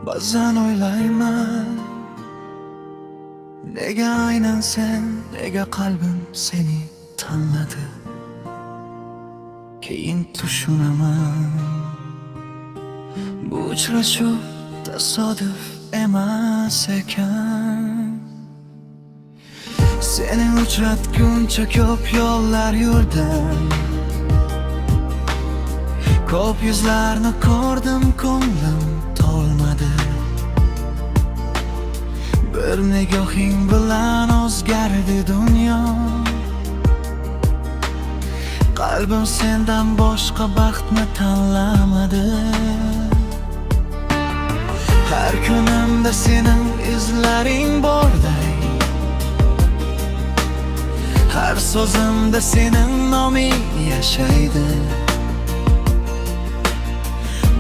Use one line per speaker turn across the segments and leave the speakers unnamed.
Ba'zan o'ylayman, nega aynan sen, nega qalbim seni tanladi. Keyin tushunaman, bu uchrashuv tasodif emas ekan. Seni uchratguncha ko'p yo'llar yurdim, ko'p yuzlarni ko'rdim, ko'nglim to'lmadi. Bir nigohing bilan o'zgardi dunyo. Qalbim sendan boshqa baxtni tanlamadi. Har kunimda sening izlaring borday, har so'zimda sening noming yashaydi.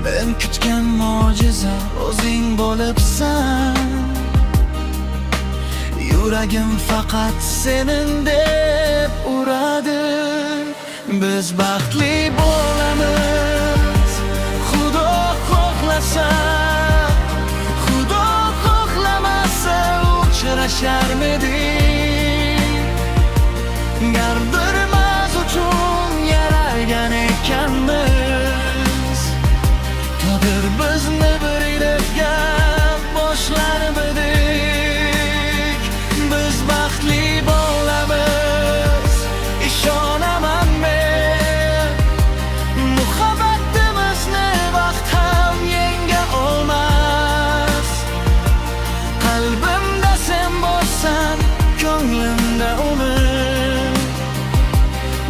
Ben kutgan mo'jiza o'zing bo'libsan. Yuragim faqat senin deb uradi. Biz baxtli bo'lamiz, Xudo xohlasa. Xudo xohlamasa uchrasharmidik. Gar birimiz uchun yaralgan ekanmiz. Taqdir bizni birlikka boshlarmidik. Biz baxtli bo'lamiz, ishonaman men. Muhabbatimizni vaqt ham yenga olmas. Qalbimda sen bo'lsan, ko'nglimda umid.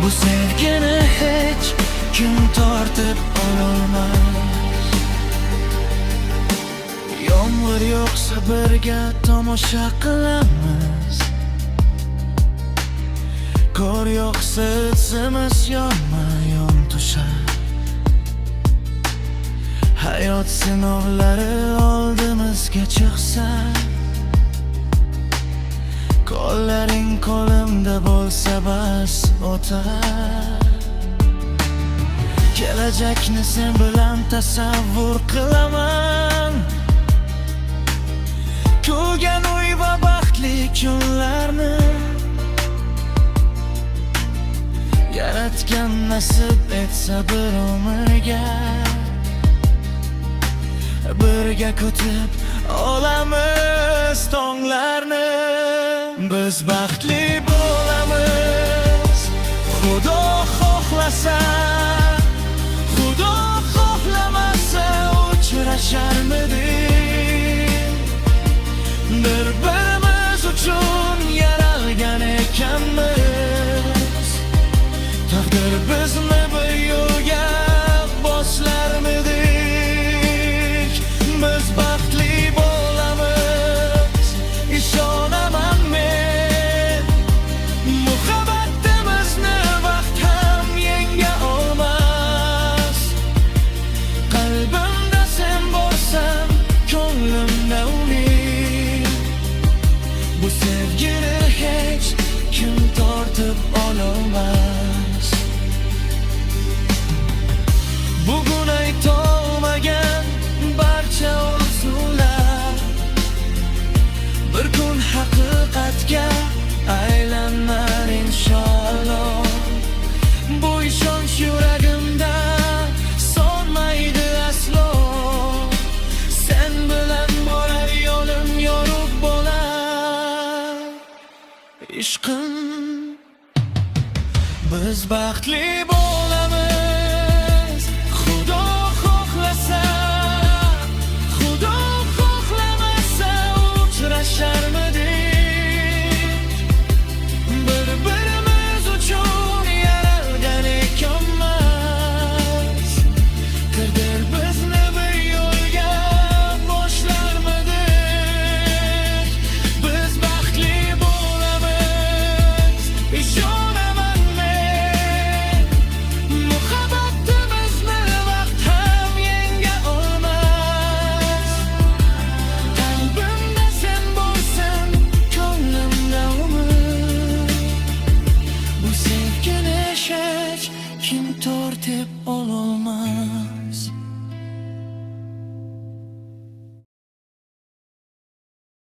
Bu sevgini hech kim tortib ololmas. Yomg'ir yo'qsa birga tomosha qilamiz. Qor yo'qsa izimiz yonma-yon tushar. Hayot sinovlari oldimizga chiqsa, qo'llaring qo'limda bo'lsa bas o'tar. Kelajakni sen bilan tasavvur qilaman. Kuygan uy va baxtli kunlarni yaratgan nasib etsa bir umrga. Birga kutib olamiz tonglarni. Biz baxtli bo'lamiz, Xudo xohlasa. Xudo xohlamasa uchrasharmidik. Bir-birimiz uchun yaralgan ekanmiz. Taqdir bizni bir yo'lga boshlarmidik. Biz baxtli bo'lamiz, ishonaman men. Muhabbatimizni vaqt ham yenga olmas. Qalbimda sen bo'lsan, ko'nglimda umid. Bu sevgini hech kim tortib ololmas. Bugun aytolmagan barcha orzular bir kun haqiqatga aylanar inshaalloh. Bu ishonch yuragimda so'nmaydi aslo. Sen bilan borar yo'lim yorug' bo'lar. Ishqim, biz baxtli